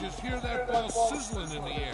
just hear that ball sizzling in the air.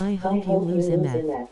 I hope you lose MF.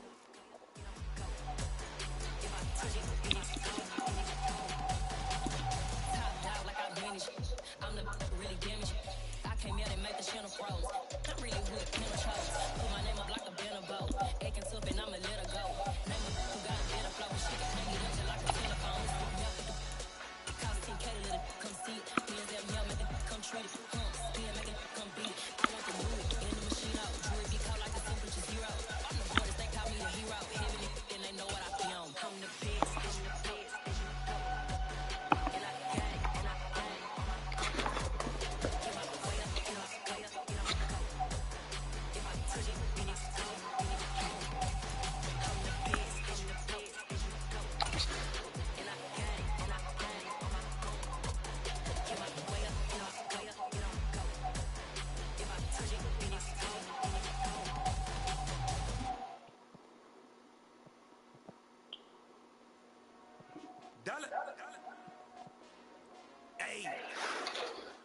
Hey,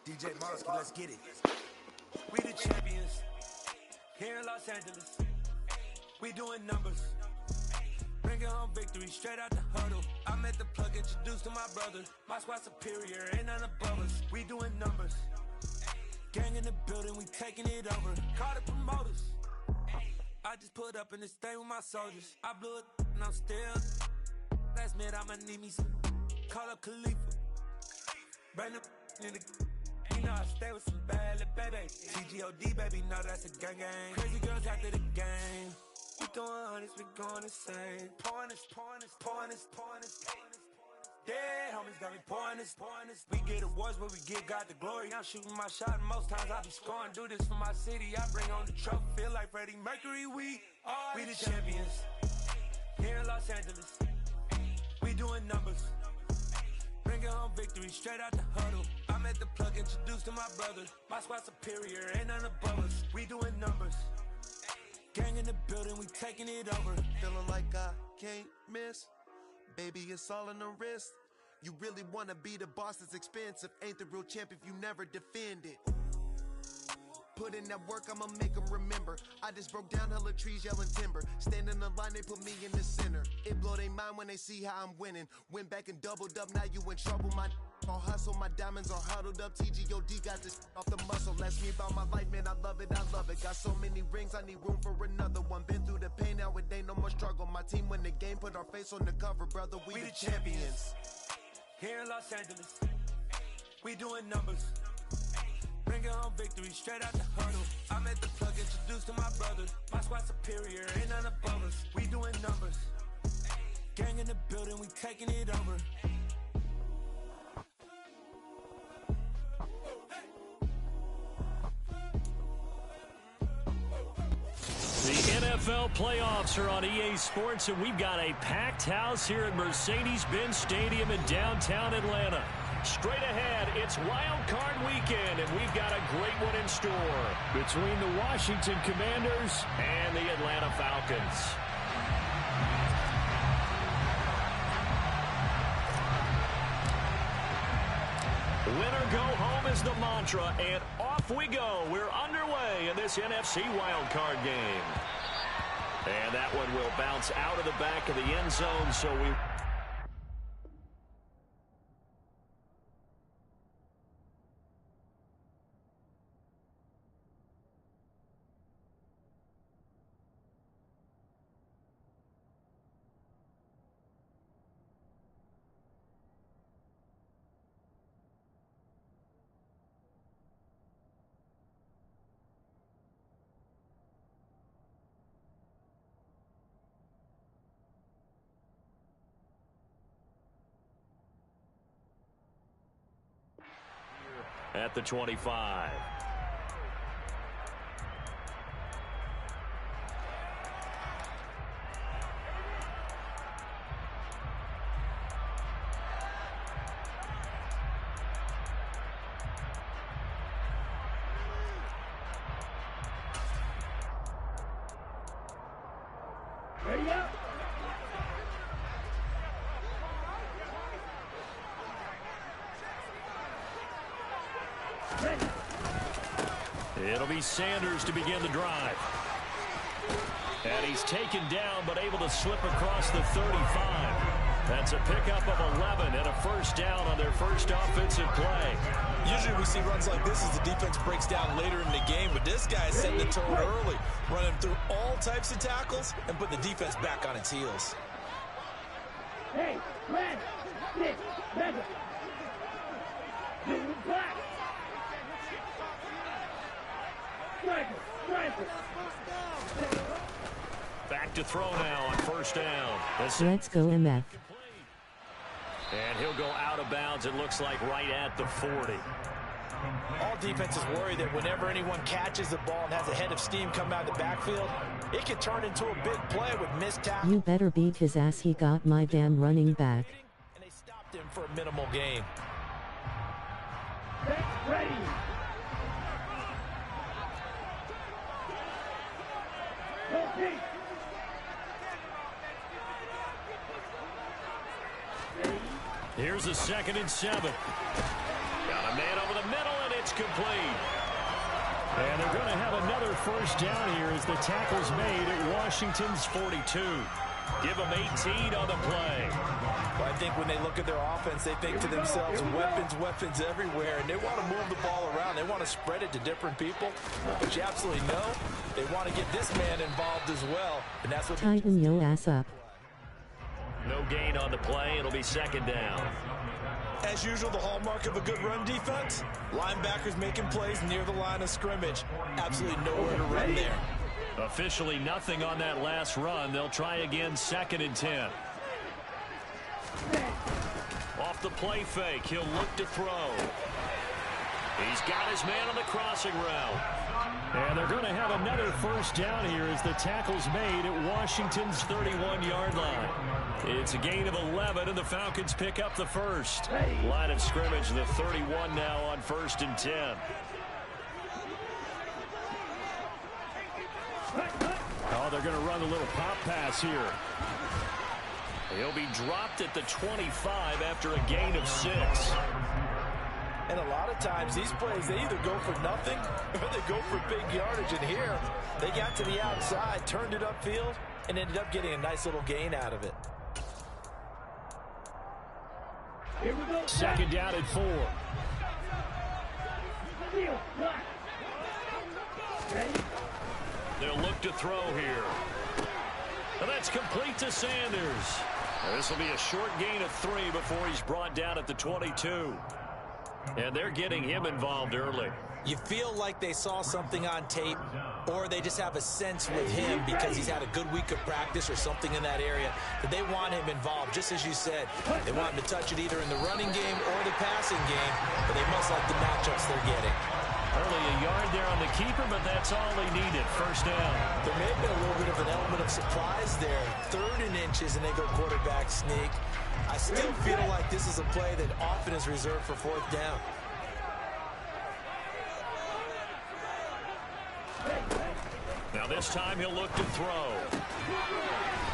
DJ Mosky, let's get it. We the champions here in Los Angeles. We doing numbers, bringing home victory straight out the huddle. I met the plug, introduced to my brother. My squad superior, ain't none above us. We doing numbers, gang in the building, we taking it over. Call the promoters. I just put up in this thing with my soldiers. I blew it and I'm still. Last minute I'ma need me some. Call up Khalifa. Brand new in the. You know I stay with some bad little baby. TGOD baby, know that's a gang gang. Crazy girls after the game. We doing hundreds, we going insane. Pouring this. Dead homies got me pouring this. We get awards, but we give God the glory. I'm shooting my shot, and most times I be scoring. Do this for my city, I bring on the trophy. Feel like Freddie Mercury, we the champions here in Los Angeles. We doing numbers, bringing home victory straight out the huddle. I met the plug, introduced to my brother. My squad superior, ain't none above us. We doing numbers, gang in the building, we taking it over. Feeling like I can't miss. Baby, it's all in the wrist. You really wanna be the boss, it's expensive. Ain't the real champ if you never defend it. Put in that work, I'ma make them remember. I just broke down hella trees, yelling timber. Stand in the line, they put me in the center. It blow their mind when they see how I'm winning. Went back and doubled up, now you in trouble. My all hustle, my diamonds are huddled up. TGOD got this off the muscle. Ask me about my life, man, I love it. Got so many rings, I need room for another one. Been through the pain, now it ain't no more struggle. My team win the game, put our face on the cover, brother. We the champions here in Los Angeles. We doing numbers, bringing home victory straight out the huddle. I met the plug, introduced to my brother. My squad superior, ain't none above us. We doing numbers, gang in the building, we taking it over. The NFL playoffs are on EA Sports, and we've got a packed house here at Mercedes-Benz Stadium in downtown Atlanta. Straight ahead, it's Wild Card Weekend, and we've got a great one in store between the Washington Commanders and the Atlanta Falcons. go home is the mantra, and off we go. We're underway in this NFC wildcard game. And that one will bounce out of the back of the end zone, so we... at the 25. Ready up. It'll be Sanders to begin the drive. And he's taken down, but able to slip across the 35. That's a pickup of 11 and a first down on their first offensive play. Usually we see runs like this as the defense breaks down later in the game, but this guy is setting the tone early, running through all types of tackles and putting the defense back on its heels. Hey, red, stick, mega. Blue, black. Striker. Back to throw now on first down. Let's go MF. And he'll go out of bounds, it looks like, right at the 40. All defenses worry that whenever anyone catches the ball and has a head of steam come out of the backfield, it can turn into a big play with missed tackles. You better beat his ass, he got my damn running back. And they stopped him for a minimal gain. Ready. Here's a 2nd and 7. Got a man over the middle, and it's complete. And they're going to have another first down here as the tackle's made at Washington's 42. Give them 18 on the play. Well, I think when they look at their offense, they think to themselves, weapons everywhere, and they want to move the ball around. They want to spread it to different people. But you absolutely know they want to get this man involved as well, and that's what... Tighten your ass up. No gain on the play. It'll be 2nd down. As usual, the hallmark of a good run defense, linebackers making plays near the line of scrimmage. Absolutely nowhere to run there. Officially nothing on that last run. They'll try again, 2nd and 10. Off the play fake, he'll look to throw. He's got his man on the crossing route. And they're going to have another first down here as the tackle's made at Washington's 31-yard line. It's a gain of 11, and the Falcons pick up the first. Line of scrimmage, the 31 now on 1st and 10. Oh, they're going to run a little pop pass here. He'll be dropped at the 25 after a gain of 6. And a lot of times, these plays, they either go for nothing or they go for big yardage. And here, they got to the outside, turned it upfield, and ended up getting a nice little gain out of it. 2nd down at 4. They'll look to throw here. And that's complete to Sanders. This will be a short gain of 3 before he's brought down at the 22. And they're getting him involved early. You feel like they saw something on tape, or they just have a sense with him because he's had a good week of practice or something in that area that they want him involved, just as you said. They want him to touch it either in the running game or the passing game, but they must like the matchups they're getting. Early a yard there on the keeper, but that's all he needed. First down. There may have been a little bit of an element of surprise there. 3rd and inches, and they go quarterback sneak. I still feel like this is a play that often is reserved for 4th down. Now this time he'll look to throw.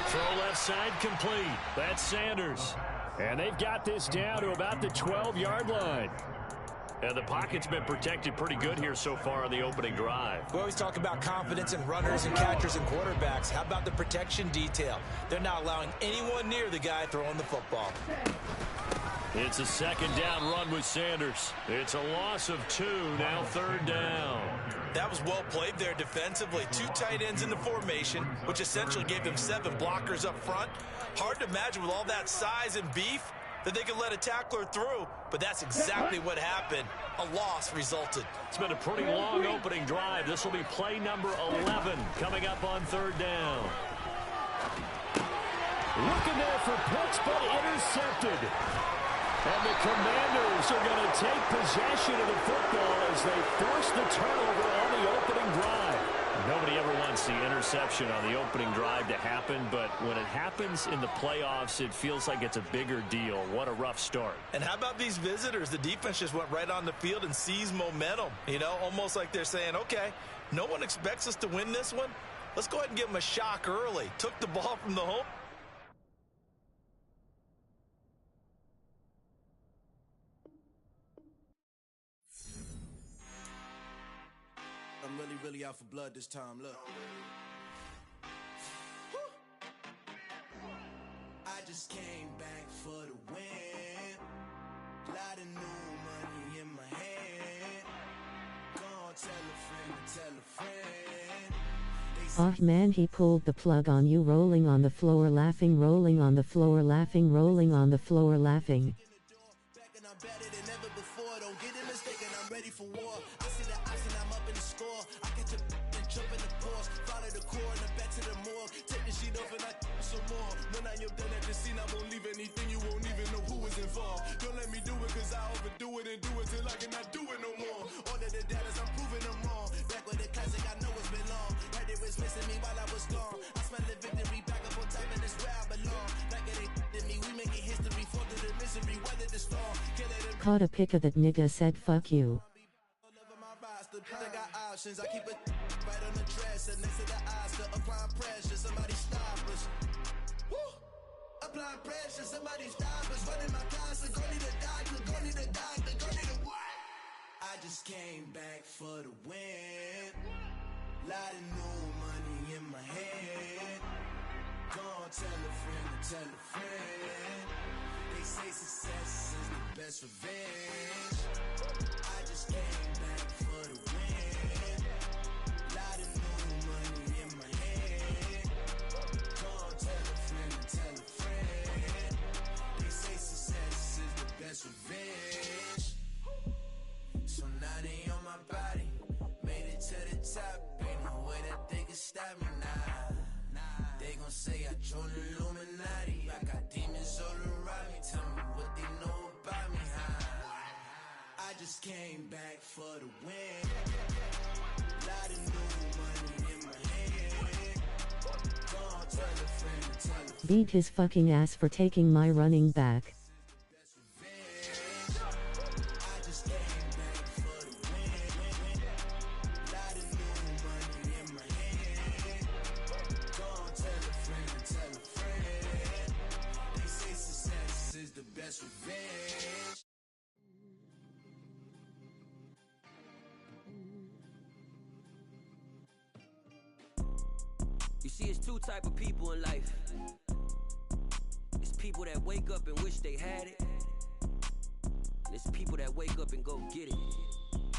Throw left side complete. That's Sanders. And they've got this down to about the 12-yard line. And the pocket's been protected pretty good here so far on the opening drive. We always talk about confidence in runners and catchers and quarterbacks. How about the protection detail? They're not allowing anyone near the guy throwing the football. It's a second down run with Sanders. It's a loss of 2, now third down. That was well played there defensively. 2 tight ends in the formation, which essentially gave them 7 blockers up front. Hard to imagine with all that size and beef that they could let a tackler through, but that's exactly what happened. A loss resulted. It's been a pretty long opening drive. This will be play number 11 coming up on third down. Looking there for Pitts, but intercepted. And the Commanders are going to take possession of the football as they force the turnover on the opening drive. Nobody ever wants the interception on the opening drive to happen, but when it happens in the playoffs, it feels like it's a bigger deal. What a rough start. And how about these visitors? The defense just went right on the field and seized momentum. You know, almost like they're saying, okay, no one expects us to win this one. Let's go ahead and give them a shock early. Took the ball from the home. I'm really out for blood this time, look. I just came back for the win. Lot of new money in my hand. Gonna tell a friend. Oh man, he pulled the plug on you, rolling on the floor laughing, rolling on the floor laughing, rolling on the floor laughing. Back and I'm better than ever before. Don't get it mistaken, I'm ready for war. I see the option, I'm up in the score. I catch a and jump in the course. Follow the core and the back to the morgue. Take the sheet off and I some more. When I am done at the scene, I won't leave anything. You won't even know who was involved. Don't let me do it cause I overdo it and do it till I cannot do it no more. All of the data, I'm proving them wrong. Back with the classic, I know it's been long. Heard it was missing me while I was gone. I smell the victory back up on top and it's where I belong. Like it ain't to me, we making history. Fall through the misery, weather the storm. Caught a pic of that nigga, said fuck you. I got options, I keep it right on the dresser next to the Oscar. Applying pressure, somebody stop us. Woo! Applying pressure, somebody stop us. Running my closet, go need a doctor, go need a doctor, go need a what? I just came back for the win. Lot of new money in my hand. Gonna tell a friend. They say success is the best revenge. I just came back for the win. Lot of new money in my hand. Gonna tell a friend. They say success is the best revenge. So now they on my body. Made it to the top. Ain't no way that they can stop me now. They gon' say I joined the Illuminati. I got demons all around me. Tell me what they know about me, I just came back for the win. Lot of new money in my hand. Gonna tell a friend. Beat his fucking ass for taking my running back. You see, it's 2 type of people in life. It's people that wake up and wish they had it. And it's people that wake up and go get it.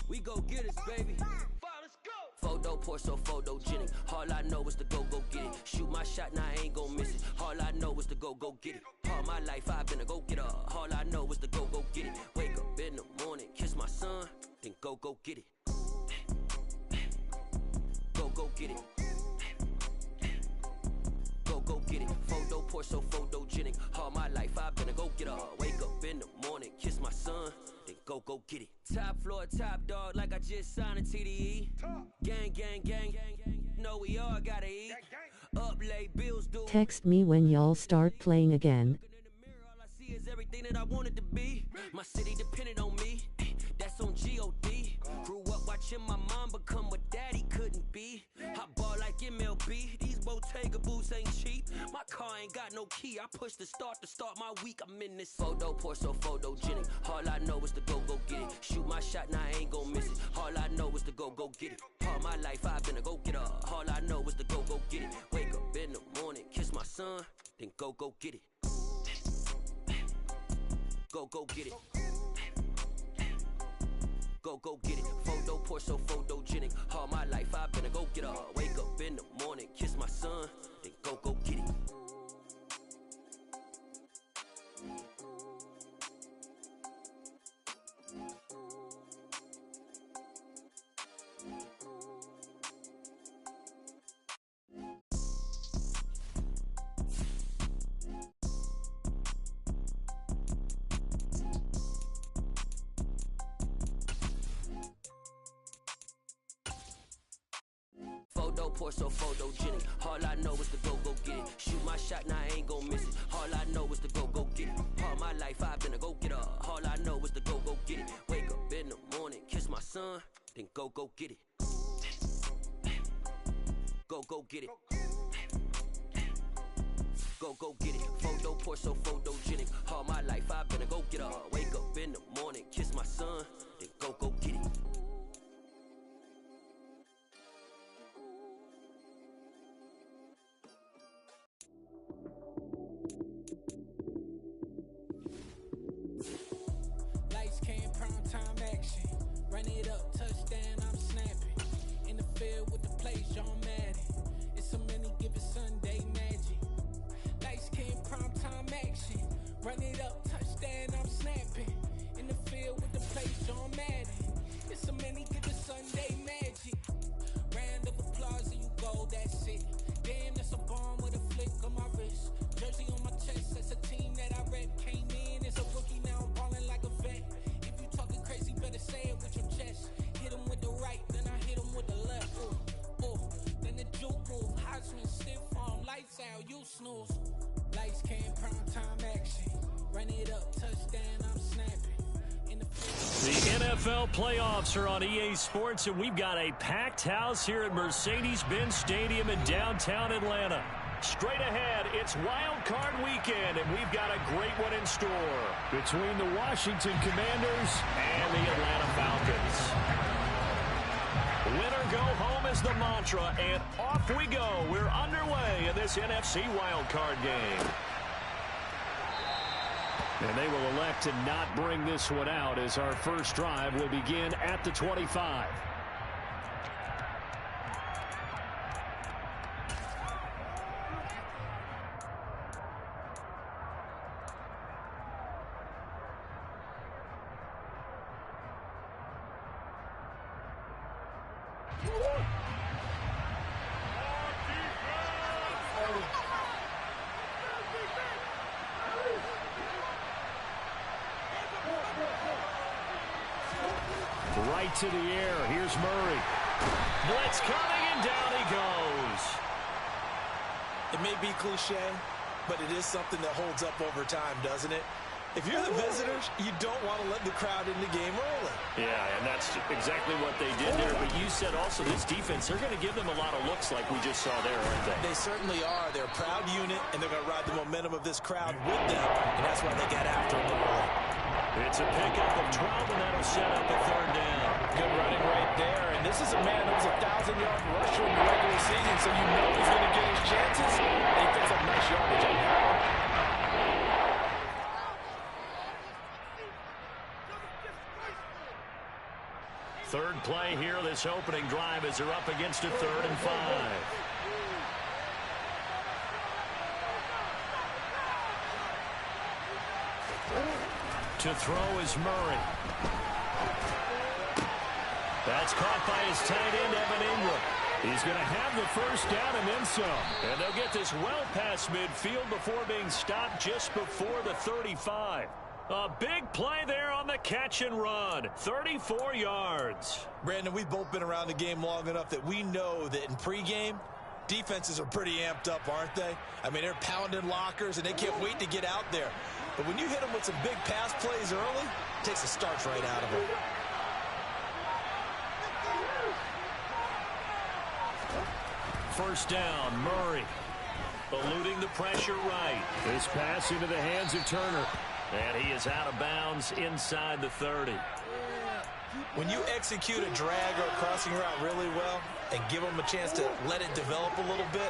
We go get it, baby. Photo poor, so photogenic. All I know is to go get it. Shoot my shot, now I ain't gon' miss it. All I know is to go get it. All my life I've been a go-getter. All I know is to go get it. Wake up in the morning, kiss my son, then go get it. Go get it. Go get it. Photo poor, so photogenic. All my life I've been a go-getter. Wake up in the morning, kiss my son, then go get it. Top floor, top dog, like I just signed a TDE. Gang. Know we all gotta eat. Up late, bills due. Text me when y'all start playing again. All I see is everything that I wanted to be. My city depended on me. That's on G.O.D. Grew up watching my mom become what daddy couldn't be. I ball like MLB. These Bottega boots ain't cheap. My car ain't got no key. I push the start to start my week. I'm in this photo, pour so photogenic. All I know is to go get it. Shoot my shot, now I ain't gon' miss it. All I know is to go get it. All my life I've been a go-getter. All I know is to go get it. Wake up in the morning, kiss my son, then go get it. Go get it. Go get it. Photo, pour so photogenic. All my life I've been a go-getter. Wake up in the morning, kiss my son, then go get it. Photo, pour so photogenic. All I know is to go get it. Shoot my shot, now I ain't gon' miss it. All I know is to go get it. All my life I've been a go-getter. All I know is to go get it. Wake up in the morning, kiss my son, then go get it. Go get it. Go get it. Photo, pour so photogenic. All my life I've been a go-getter. Wake up in the morning, kiss my son, then go get it. Lights came, prime time action. Run it up, touchdown, I'm snapping. In the field with the plays, John Madden. It's a many given Sunday magic. Lights came, prime time action. Run it up, touchdown, I'm snapping. In the field with the plays, John Madden. It's a many given Sunday magic. Round of applause and you go, that's it. Damn, that's a bomb with a flick on my wrist. Jersey on my chest, that's a team that I rep. Came in as a rookie, now I'm ballin' like a vet. If you talking crazy, better say it with your chest. Hit him with the right, then I hit him with the left. Then the juke move, Heisman stiff arm, lights out, you snooze. Lights came, prime time action. Run it up, touchdown, I'm snapping. The NFL playoffs are on EA Sports, and we've got a packed house here at Mercedes-Benz Stadium in downtown Atlanta. Straight ahead, it's Wild Card Weekend, and we've got a great one in store between the Washington Commanders and the Atlanta Falcons. Win or go home is the mantra, and off we go. We're underway in this NFC Wild Card game. And they will elect to not bring this one out as our first drive will begin at the 25. Right to the air. Here's Murray. Blitz coming, and down he goes. It may be cliche, but it is something that holds up over time, doesn't it? If you're the visitors, you don't want to let the crowd in the game early. Yeah, and that's exactly what they did there. But you said also this defense, they're going to give them a lot of looks like we just saw there, aren't they? They certainly are. They're a proud unit, and they're going to ride the momentum of this crowd with them, and that's why they get after them early. It's a pickup of 12, and that'll set up a third down. Good running right there, and this is a man that was a 1,000-yard rusher in the regular season, so you know he's going to get his chances, and he picks up nice yardage on that one. Third play here, this opening drive as they're up against a 3rd and 5. To throw is Murray. That's caught by his tight end, Evan Ingram. He's going to have the first down and then some. And they'll get this well past midfield before being stopped just before the 35. A big play there on the catch and run. 34 yards. Brandon, we've both been around the game long enough that we know that in pregame, defenses are pretty amped up, aren't they? I mean, they're pounding lockers, and they can't wait to get out there. But when you hit them with some big pass plays early, it takes the starch right out of them. first down. Murray eluding the pressure right. This pass into the hands of Turner. And he is out of bounds inside the 30. When you execute a drag or a crossing route really well and give them a chance to let it develop a little bit,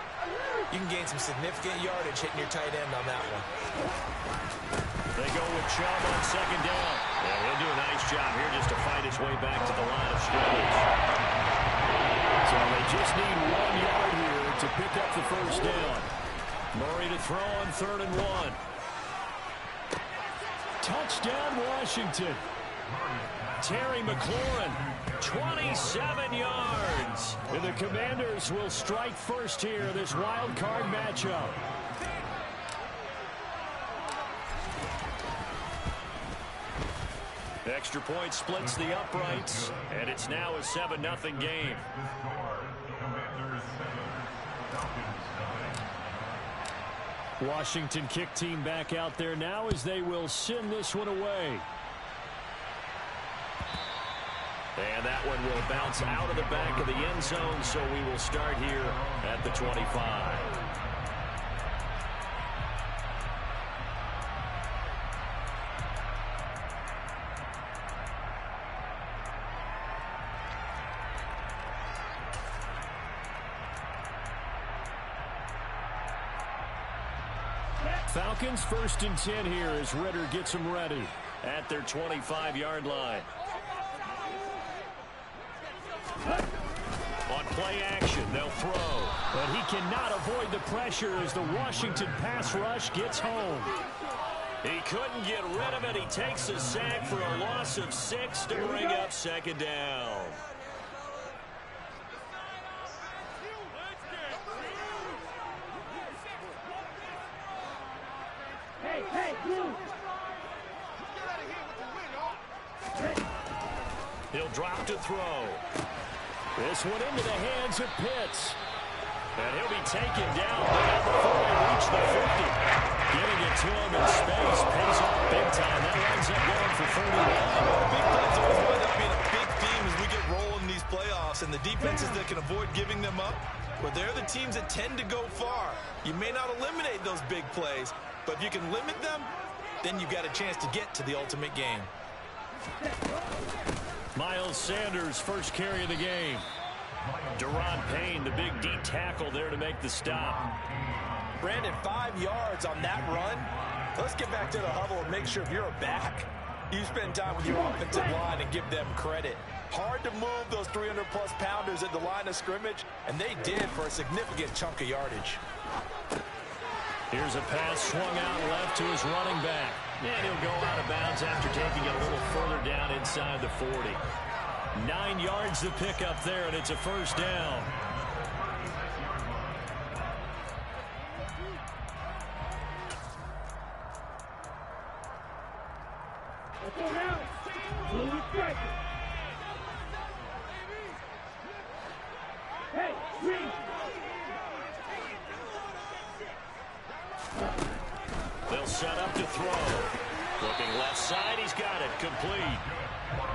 you can gain some significant yardage hitting your tight end on that one. They go with Chubb on second down. And he'll do a nice job here just to fight his way back to the line of scrimmage. So they just need 1 yard here to pick up the first down. Murray to throw on 3rd and 1. Touchdown, Washington. Terry McLaurin, 27 yards. And the Commanders will strike first here, this wild card matchup. Extra point splits the uprights, and it's now a 7-0 game. Washington kick team back out there now as they will send this one away. And that one will bounce out of the back of the end zone, so we will start here at the 25. Falcons 1st and 10 here as Ritter gets them ready at their 25-yard line. On play action, they'll throw. But he cannot avoid the pressure as the Washington pass rush gets home. He couldn't get rid of it. He takes a sack for a loss of 6 to bring up second down. He'll drop to throw. This one into the hands of Pitts. And he'll be taken down before they reach the 50. Giving it to him in space. Pays off big time. That ends up going for 31. Big plays always wind up being a big theme as we get rolling these playoffs. And the defenses that can avoid giving them up, well, they're the teams that tend to go far. You may not eliminate those big plays, but if you can limit them, then you've got a chance to get to the ultimate game. Miles Sanders, first carry of the game. Deron Payne, the big D tackle there to make the stop. Brandon, 5 yards on that run. Let's get back to the huddle and make sure if you're a back, you spend time with your offensive line and give them credit. Hard to move those 300-plus pounders at the line of scrimmage, and they did for a significant chunk of yardage. Here's a pass swung out left to his running back. And he'll go out of bounds after taking it a little further down inside the 40. 9 yards to pick up there, and it's a first down. Let's go now. Move your pressure. Hey, Green. They'll set up to throw. Looking left side, he's got it, complete.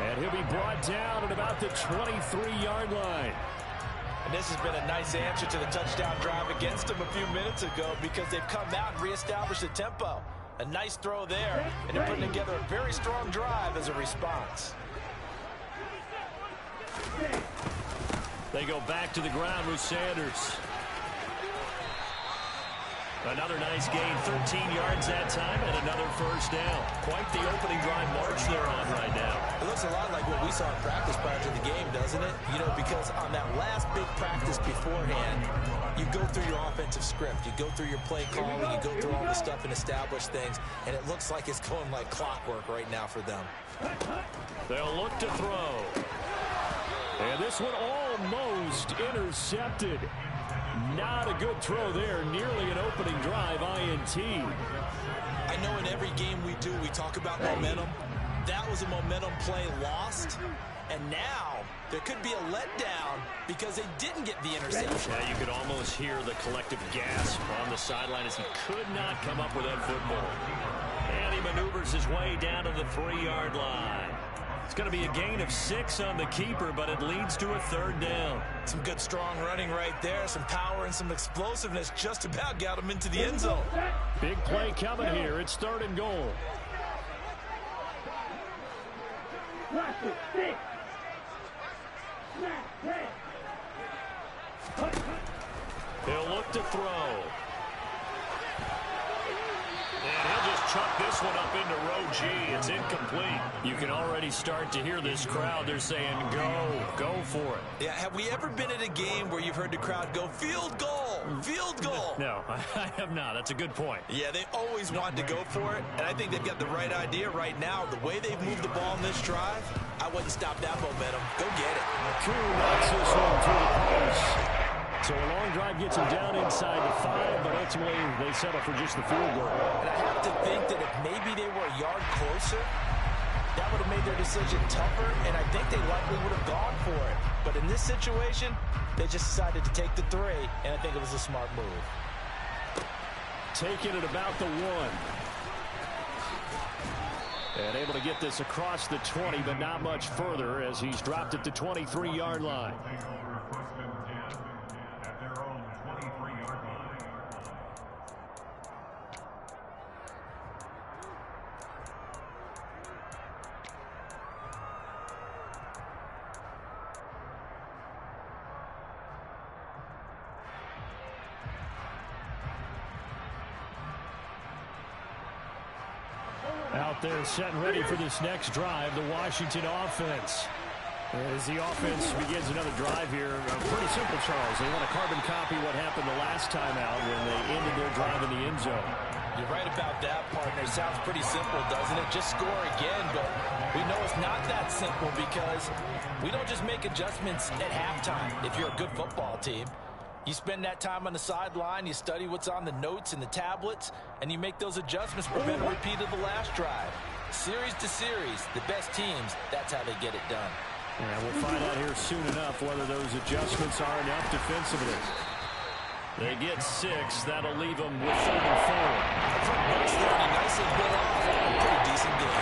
And he'll be brought down at about the 23-yard line. And this has been a nice answer to the touchdown drive against them a few minutes ago because they've come out and reestablished the tempo. A nice throw there, and they're putting together a very strong drive as a response. They go back to the ground with Sanders. Another nice gain, 13 yards that time, and another first down. Quite the opening drive march they're on right now. It looks a lot like what we saw in practice prior to the game, doesn't it? You know, because on that last big practice beforehand, you go through your offensive script, you go through your play calling, you go through all the stuff and establish things, and it looks like it's going like clockwork right now for them. They'll look to throw. And this one almost intercepted. Not a good throw there. Nearly an opening drive, INT. I know in every game we do, we talk about momentum. That was a momentum play lost. And now there could be a letdown because they didn't get the interception. Yeah, you could almost hear the collective gasp on the sideline as he could not come up with that football. And he maneuvers his way down to the 3-yard line. It's going to be a gain of 6 on the keeper, but it leads to a 3rd down. Some good, strong running right there. Some power and some explosiveness just about got him into the end zone. Big play coming here. It's 3rd and goal. He'll look to throw. And he'll just chuck this one up into row G. It's incomplete. You can already start to hear this crowd. They're saying, go for it. Yeah, have we ever been at a game where you've heard the crowd go, field goal, field goal? No, I have not. That's a good point. Yeah, they always want to go for it, and I think they've got the right idea right now. The way they've moved the ball in this drive, I wouldn't stop that momentum. Go get it. Koo knocks this one through the post. So a long drive gets him down inside the 5, but ultimately they settle for just the field goal. And I have to think that if maybe they were a yard closer, that would have made their decision tougher, and I think they likely would have gone for it. But in this situation, they just decided to take the 3, and I think it was a smart move. Taking it about the 1. And able to get this across the 20, but not much further as he's dropped at the 23-yard line. Out there set and ready for this next drive, the Washington offense. As the offense begins another drive here, pretty simple, Charles. They want to carbon copy what happened the last time out when they ended their drive in the end zone. You're right about that, partner. Sounds pretty simple, doesn't it? Just score again, but we know it's not that simple because we don't just make adjustments at halftime if you're a good football team. You spend that time on the sideline, you study what's on the notes and the tablets, and you make those adjustments to prevent a repeat of the last drive. Series to series, the best teams, that's how they get it done. Yeah, we'll find out here soon enough whether those adjustments are enough defensively. They get 6. That'll leave them with 3rd and 4. From Bucks 30, nicely built off. A pretty decent game.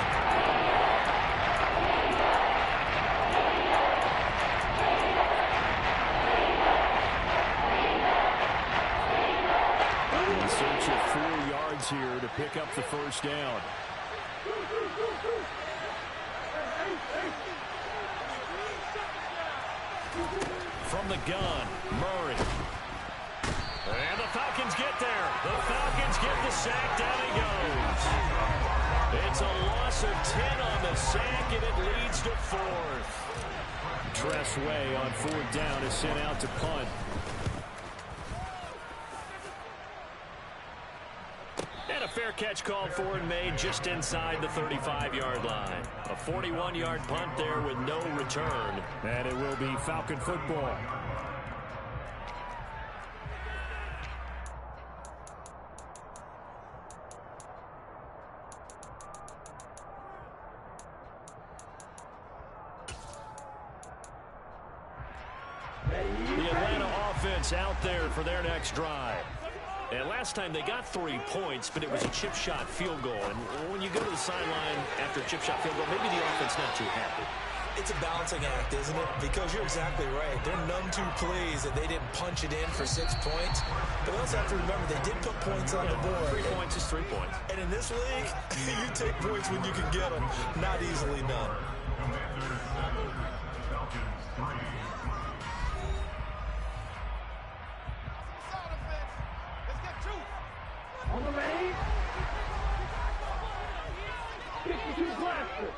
In search of 4 yards here to pick up the 1st down. From the gun, Murray. And the Falcons get there. The Falcons get the sack. Down he goes. It's a loss of 10 on the sack, and it leads to 4th. Tressway on 4th down is sent out to punt. And a fair catch called for and made just inside the 35-yard line. A 41-yard punt there with no return. And it will be Falcon football. The Atlanta offense out there for their next drive. And last time they got 3 points, but it was a chip shot field goal. And when you go to the sideline after a chip shot field goal, maybe the offense not too happy. It's a balancing act, isn't it? Because you're exactly right. They're none too pleased that they didn't punch it in for 6 points. But we also have to remember they did put points on the board. 3 points is 3 points. And in this league, you take points when you can get them. Not easily done. On the main. 52 blaster.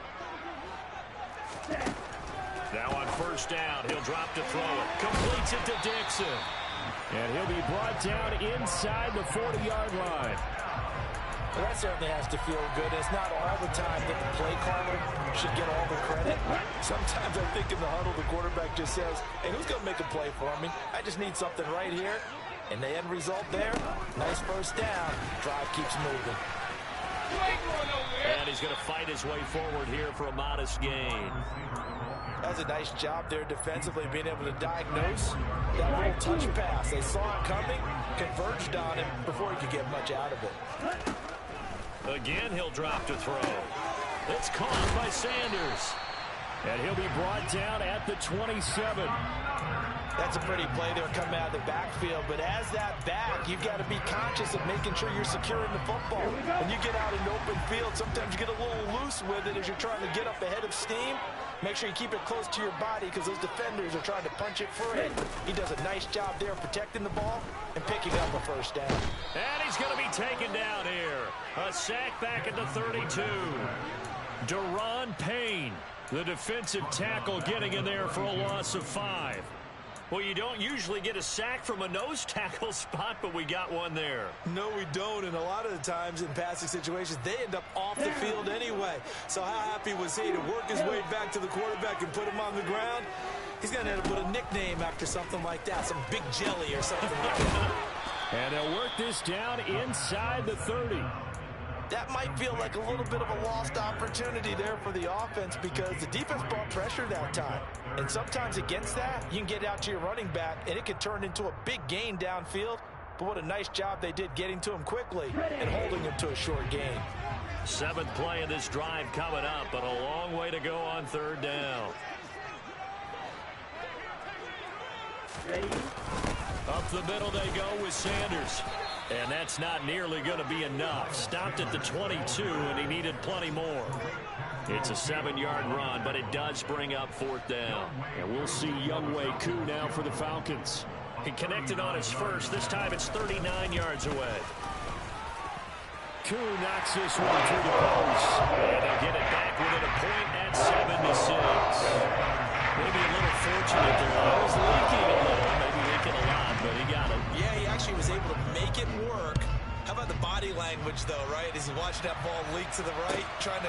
Now on 1st down, he'll drop to throw it. Completes it to Dixon. And he'll be brought down inside the 40-yard line. Well, that certainly has to feel good. It's not all the time that the play caller should get all the credit. Sometimes I think in the huddle, the quarterback just says, hey, who's going to make a play for me? I just need something right here. And the end result there, nice 1st down. Drive keeps moving. And he's going to fight his way forward here for a modest gain. That's a nice job there defensively, being able to diagnose that little touch pass. They saw it coming, converged on him before he could get much out of it. Again, he'll drop to throw. It's caught by Sanders. And he'll be brought down at the 27. That's a pretty play there coming out of the backfield. But as that back, you've got to be conscious of making sure you're securing the football. When you get out in open field, sometimes you get a little loose with it as you're trying to get up ahead of steam. Make sure you keep it close to your body because those defenders are trying to punch it free. He does a nice job there protecting the ball and picking up a first down. And he's going to be taken down here. A sack back at the 32. Deron Payne, the defensive tackle, getting in there for a loss of 5. Well, you don't usually get a sack from a nose tackle spot, but we got one there. No, we don't, and a lot of the times in passing situations, they end up off the field anyway. So how happy was he to work his way back to the quarterback and put him on the ground? He's going to end up with a nickname after something like that, some big jelly or something like that. And they'll work this down inside the 30. That might feel like a little bit of a lost opportunity there for the offense because the defense brought pressure that time. And sometimes against that, you can get out to your running back, and it could turn into a big gain downfield. But what a nice job they did getting to him quickly and holding him to a short gain. 7th play of this drive coming up, but a long way to go on 3rd down. Up the middle they go with Sanders. And that's not nearly going to be enough. Stopped at the 22, and he needed plenty more. It's a 7-yard run, but it does bring up 4th down. And we'll see Younghoe Koo now for the Falcons. He connected on his first. This time it's 39 yards away. Koo knocks this one through the post. And they'll get it back within a point at 7-6. Maybe a little fortunate there. I was leaking a little, maybe leaking a lot, but he got it. Yeah, he actually was able to make it work. How about the body language, though, right? As he watched that ball leak to the right, trying to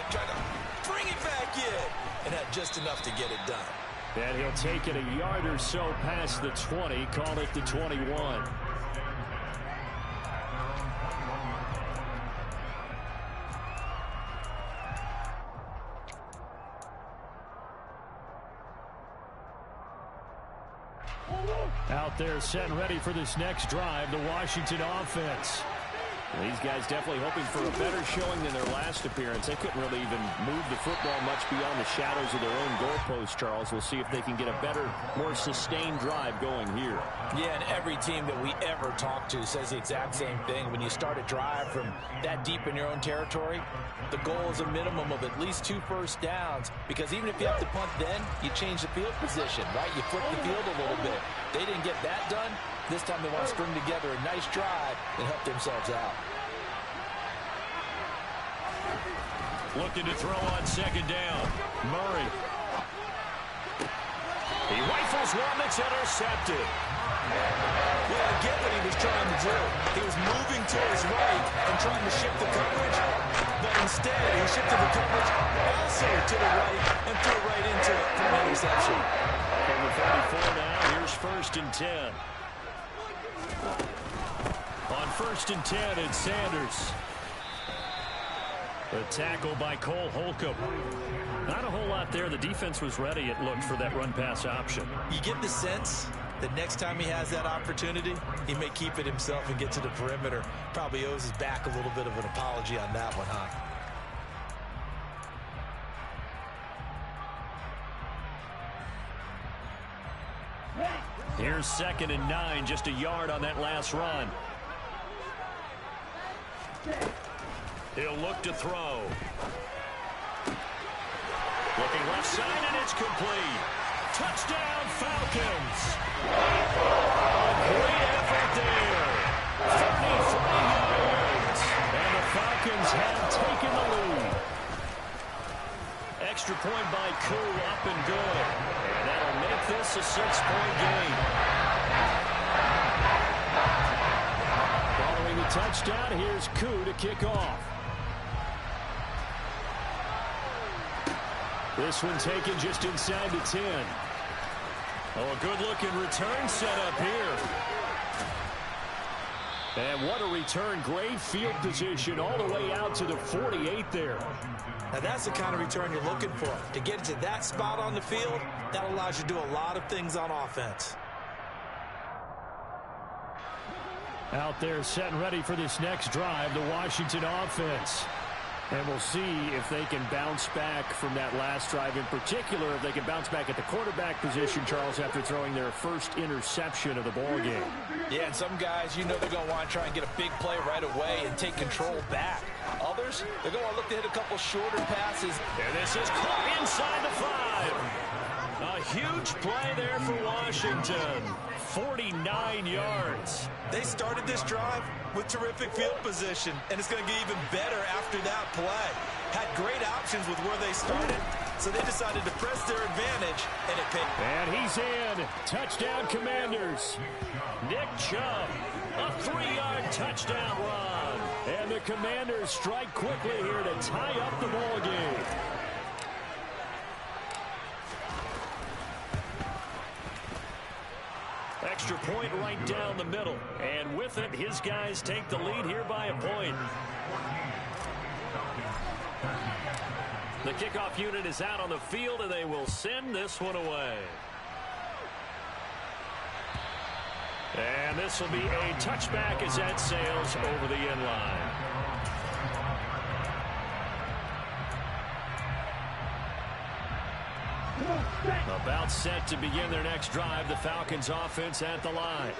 bring it back in, and had just enough to get it done. And he'll take it a yard or so past the 20, call it the 21. Out there set and ready for this next drive, the Washington offense. These guys definitely hoping for a better showing than their last appearance. They couldn't really even move the football much beyond the shadows of their own goalpost, Charles. We'll see if they can get a better, more sustained drive going here. Yeah, and every team that we ever talk to says the exact same thing. When you start a drive from that deep in your own territory, the goal is a minimum of at least 2 first downs, because even if you have to punt then, you change the field position, right? You flip the field a little bit. They didn't get that done. This time they want to string together a nice drive and help themselves out. Looking to throw on 2nd down. Murray. He rifles one that's intercepted. Well, I get what he was trying to do. He was moving to his right and trying to shift the coverage, but instead he shifted the coverage also to the right and threw right into it for an interception. From the 34 now, here's 1st and 10. On 1st and 10, it's Sanders. The tackle by Cole Holcomb. Not a whole lot there. The defense was ready, it looked, for that run-pass option. You get the sense that next time he has that opportunity, he may keep it himself and get to the perimeter. Probably owes his back a little bit of an apology on that one, huh? Here's 2nd and 9, just a yard on that last run. He'll look to throw. Looking left side, and it's complete. Touchdown, Falcons. A great effort there. 33 yards. And the Falcons have taken the lead. Extra point by Koo, up and good. And that'll make this a 6-point game. Following the touchdown, here's Koo to kick off. This one taken just inside the 10. Oh, a good-looking return set up here. And what a return. Great field position all the way out to the 48 there. Now, that's the kind of return you're looking for. To get to that spot on the field, that allows you to do a lot of things on offense. Out there set and ready for this next drive, the Washington offense. And we'll see if they can bounce back from that last drive, in particular, if they can bounce back at the quarterback position, Charles, after throwing their first interception of the ball game. Yeah, and some guys, you know they're going to want to try and get a big play right away and take control back. Others, they're going to look to hit a couple shorter passes. And this is caught inside the 5. A huge play there for Washington. 49 yards. They started this drive with terrific field position, and it's going to get even better after that play. Had great options with where they started, so they decided to press their advantage, and it paid. And he's in. Touchdown, Commanders. Nick Chubb, a 3-yard touchdown run. And the Commanders strike quickly here to tie up the ball game. Extra point right down the middle. And with it, his guys take the lead here by a point. The kickoff unit is out on the field, and they will send this one away. And this will be a touchback as that sails over the end line. About set to begin their next drive, the Falcons offense at the line.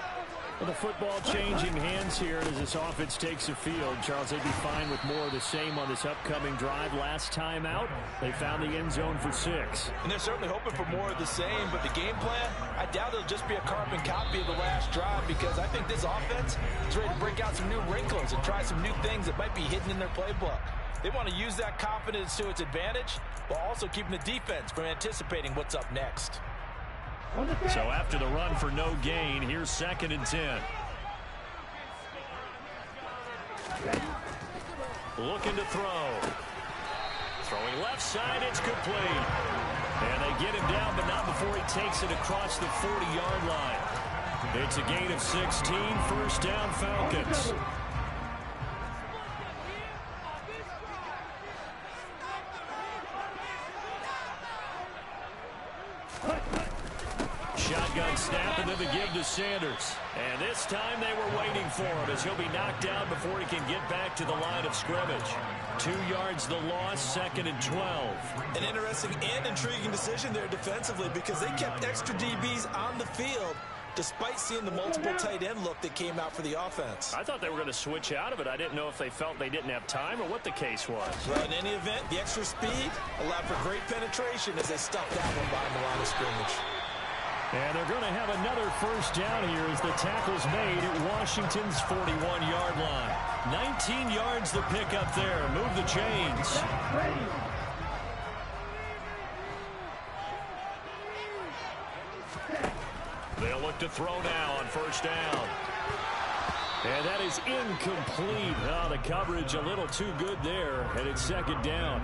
Well, the football changing hands here as this offense takes the field. Charles, they'd be fine with more of the same on this upcoming drive. Last time out, they found the end zone for 6. And they're certainly hoping for more of the same, but the game plan, I doubt it'll just be a carbon copy of the last drive, because I think this offense is ready to break out some new wrinkles and try some new things that might be hidden in their playbook. They want to use that confidence to its advantage, while also keeping the defense from anticipating what's up next. So after the run for no gain, here's 2nd and 10. Looking to throw. Throwing left side, it's complete. And they get him down, but not before he takes it across the 40-yard line. It's a gain of 16, first down Falcons. Shotgun snap and then the give to Sanders. And this time they were waiting for him as he'll be knocked down before he can get back to the line of scrimmage. 2 yards the loss, 2nd and 12. An interesting and intriguing decision there defensively, because they kept extra DBs on the field despite seeing the multiple tight end look that came out for the offense. I thought they were going to switch out of it. I didn't know if they felt they didn't have time or what the case was. Well, in any event, the extra speed allowed for great penetration as they stuffed that one behind the line of scrimmage. And they're going to have another first down here as the tackle's made at Washington's 41-yard line. 19 yards the pickup there. Move the chains. They'll look to throw now on first down. And that is incomplete. Oh, the coverage a little too good there, and it's 2nd down.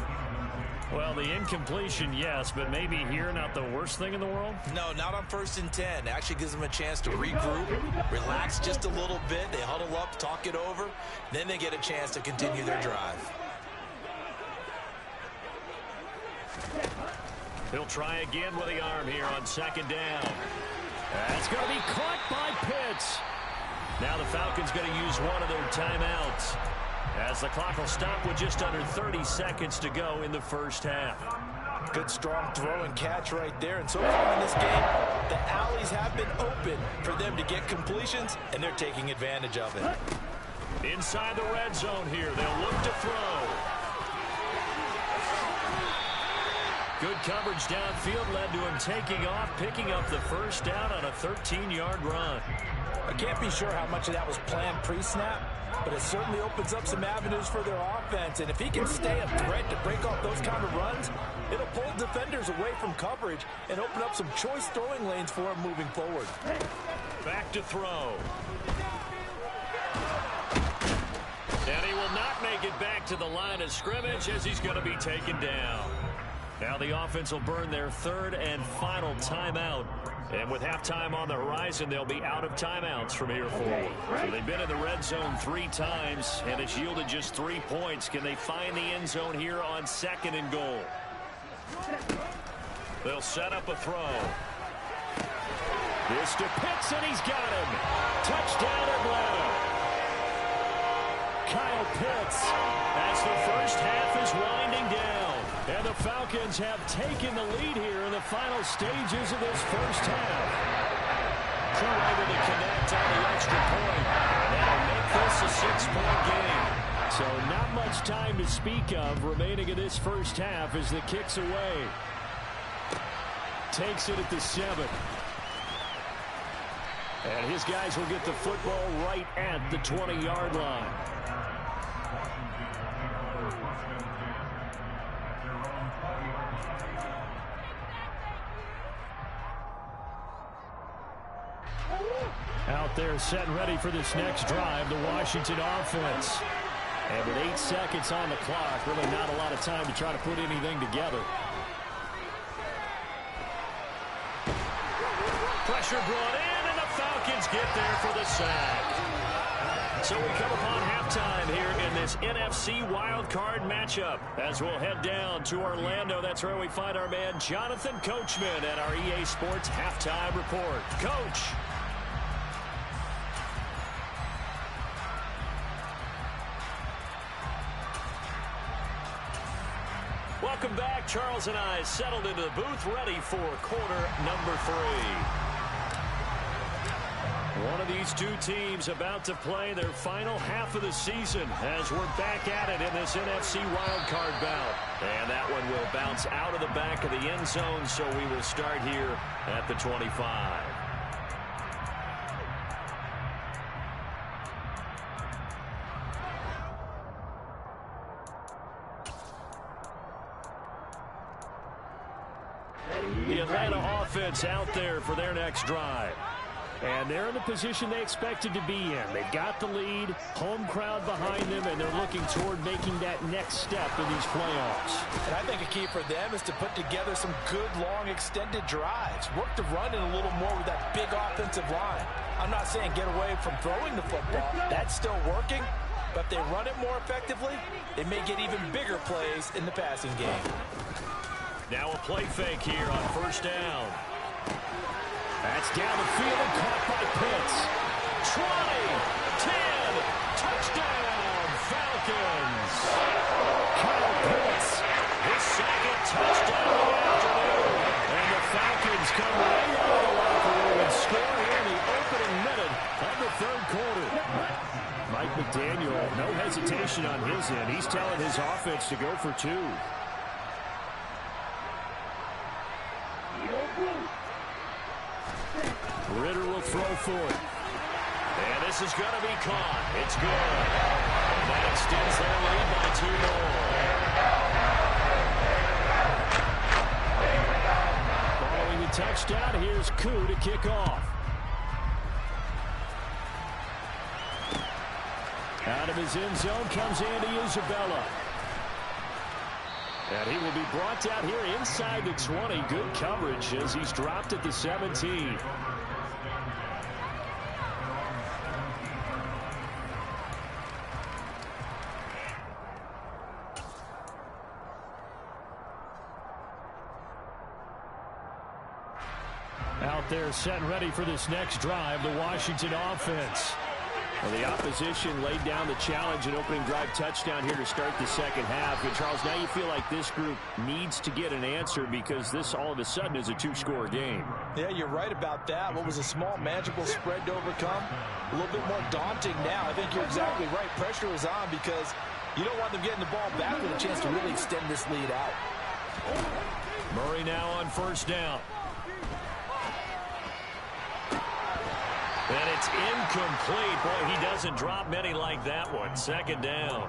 Well, the incompletion, yes, but maybe here not the worst thing in the world? No, not on 1st and 10. It actually gives them a chance to regroup, relax just a little bit. They huddle up, talk it over. Then they get a chance to continue their drive. He'll try again with the arm here on 2nd down. That's going to be caught by Pitts. Now the Falcons going to use one of their timeouts, as the clock will stop with just under 30 seconds to go in the first half. Good strong throw and catch right there. And so far in this game, the alleys have been open for them to get completions, and they're taking advantage of it. Inside the red zone here, they'll look to throw. Good coverage downfield led to him taking off, picking up the first down on a 13-yard run. I can't be sure how much of that was planned pre-snap, but it certainly opens up some avenues for their offense. And if he can stay a threat to break off those kind of runs, it'll pull defenders away from coverage and open up some choice throwing lanes for him moving forward. Back to throw. And he will not make it back to the line of scrimmage as he's going to be taken down. Now the offense will burn their 3rd and final timeout. And with halftime on the horizon, they'll be out of timeouts from here forward. So they've been in the red zone 3 times, and it's yielded just 3 points. Can they find the end zone here on 2nd and goal? They'll set up a throw. This to Pitts, and he's got him. Touchdown, Atlanta. Kyle Pitts as the first half is winding down. And the Falcons have taken the lead here in the final stages of this first half. Crew able to connect on the extra point. And that'll make this a 6-point game. So not much time to speak of remaining in this first half as the kick's away. Takes it at the 7. And his guys will get the football right at the 20-yard line. Out there set and ready for this next drive, the Washington offense. And with 8 seconds on the clock, really not a lot of time to try to put anything together. Pressure brought in, and the Falcons get there for the sack. So we come upon halftime here in this NFC wildcard matchup as we'll head down to Orlando. That's where we find our man Jonathan Coachman at our EA Sports Halftime Report. Coach. Welcome back. Charles and I settled into the booth, ready for quarter number 3. One of these two teams about to play their final half of the season as we're back at it in this NFC wildcard bout. And that one will bounce out of the back of the end zone, so we will start here at the 25. The Atlanta offense out there for their next drive. And they're in the position they expected to be in. They've got the lead, home crowd behind them, and they're looking toward making that next step in these playoffs. And I think a key for them is to put together some good, long, extended drives. Work the run in a little more with that big offensive line. I'm not saying get away from throwing the football. That's still working. But if they run it more effectively, they may get even bigger plays in the passing game. Now a play fake here on first down. That's down the field and caught by Pitts. 20, 10, touchdown, Falcons. Kyle Pitts, his second touchdown of the afternoon. And the Falcons come right out of the locker room and score here in the opening minute of the third quarter. Mike McDaniel, no hesitation on his end. He's telling his offense to go for 2. Ritter will throw for it. And this is going to be caught. It's good. And that extends their lead by 2 more. Following the touchdown, here's Koo to kick off. Out of his end zone comes Andy Isabella. And he will be brought down here inside the 20. Good coverage as he's dropped at the 17. Out there set and ready for this next drive, the Washington offense. Well, the opposition laid down the challenge and opening drive touchdown here to start the second half. And, Charles, now you feel like this group needs to get an answer because this all of a sudden is a 2-score game. Yeah, you're right about that. What was a small, manageable spread to overcome? A little bit more daunting now. I think you're exactly right. Pressure is on because you don't want them getting the ball back with a chance to really extend this lead out. Murray now on first down. And it's incomplete. Boy, he doesn't drop many like that one. Second down.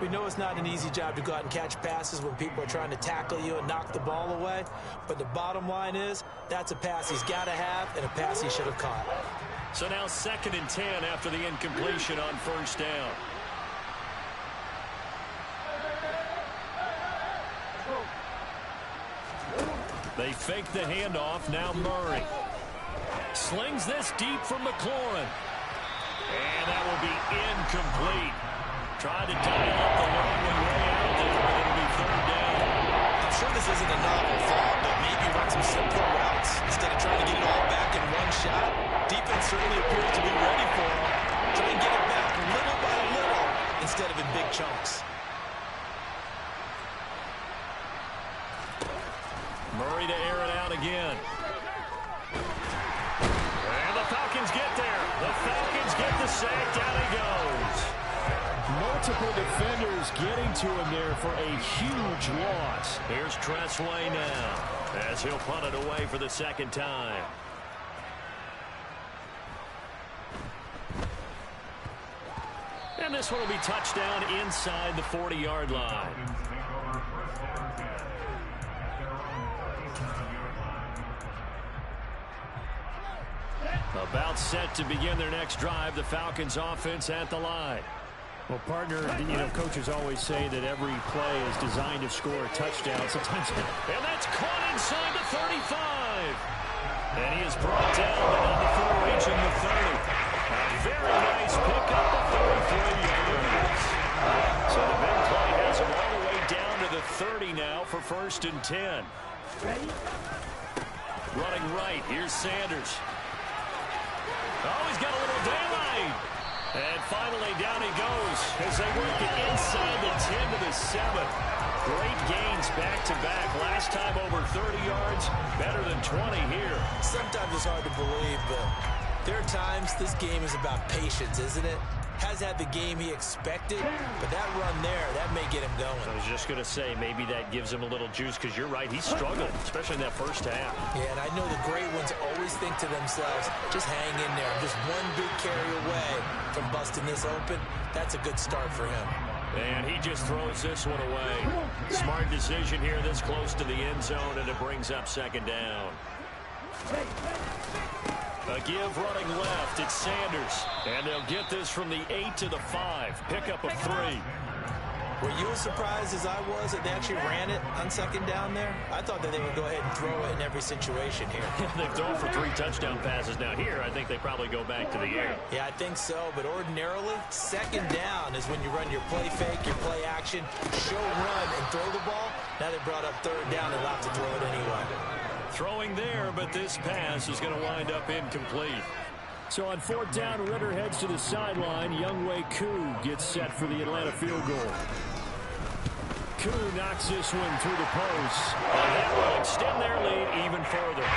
We know it's not an easy job to go out and catch passes when people are trying to tackle you and knock the ball away. But the bottom line is that's a pass he's got to have and a pass he should have caught. So now 2nd and 10 after the incompletion on first down. They fake the handoff. Now Murray. Slings this deep from McLaurin. And that will be incomplete. Tried to dial up the long way out there, but it'll be 3rd down. I'm sure this isn't a novel thought, but maybe run some simpler routes instead of trying to get it all back in one shot. Defense certainly appears to be ready for him. Try and get it back little by little chunks. Murray to air it out again. And the Falcons get there. The Falcons get the sack. Down he goes. Multiple defenders getting to him there for a huge loss. Here's Tressway now as he'll punt it away for the second time. And this one will be touchdown inside the 40-yard line. About set to begin their next drive. The Falcons offense at the line. Well, partner, coaches always say that every play is designed to score a touchdown. Sometimes, and that's caught inside the 35. And he is brought down on the full reaching the 30. A very nice pickup of 33 yards. So the big play has him all the way down to the 30 now for 1st and 10. Running right, here's Sanders. Oh, he's got a little daylight. And finally, down he goes as they work it inside the 10 to the 7. Great gains back-to-back. Last time over 30 yards, better than 20 here. Sometimes it's hard to believe, but there are times this game is about patience, isn't it? Has had the game he expected, but that run there, that may get him going. I was just going to say, maybe that gives him a little juice, because you're right, he struggled, especially in that first half. Yeah, and I know the great ones always think to themselves, just hang in there. I'm just one big carry away from busting this open. That's a good start for him. And he just throws this one away. Smart decision here this close to the end zone, and it brings up 2nd down. A give running left, it's Sanders. And they'll get this from the 8 to the 5. Pickup of 3. Were you as surprised as I was that they actually ran it on 2nd down there? I thought that they would go ahead and throw it in every situation here. They've thrown for 3 touchdown passes. Now here, I think they probably go back to the air. Yeah, I think so. But ordinarily, 2nd down is when you run your play fake, your play action, show run, and throw the ball. Now they brought up 3rd down and allowed to throw it anyway. Throwing there, but this pass is going to wind up incomplete. So on 4th down, Ritter heads to the sideline. Younghoe Koo gets set for the Atlanta field goal. Koo knocks this one through the post. And that will extend their lead even further.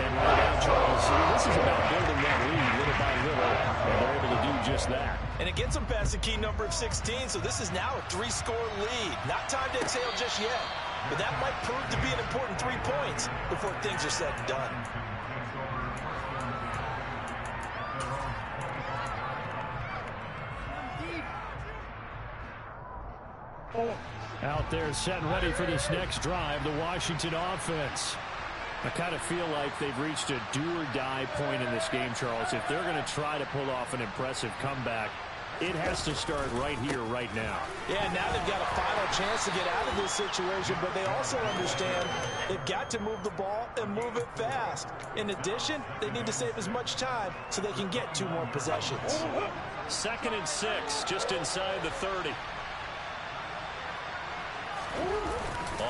And right now, Charles, this is about building that lead little by little, and they're able to do just that. And it gets them past the key number of 16, so this is now a 3-score lead. Not time to exhale just yet, but that might prove to be an important 3 points before things are said and done. Out there set and ready for this next drive, the Washington offense. I kind of feel like they've reached a do-or-die point in this game, Charles. If they're going to try to pull off an impressive comeback, it has to start right here, right now. Yeah, now they've got a final chance to get out of this situation, but they also understand they've got to move the ball and move it fast. In addition, they need to save as much time so they can get 2 more possessions. 2nd and 6, just inside the 30.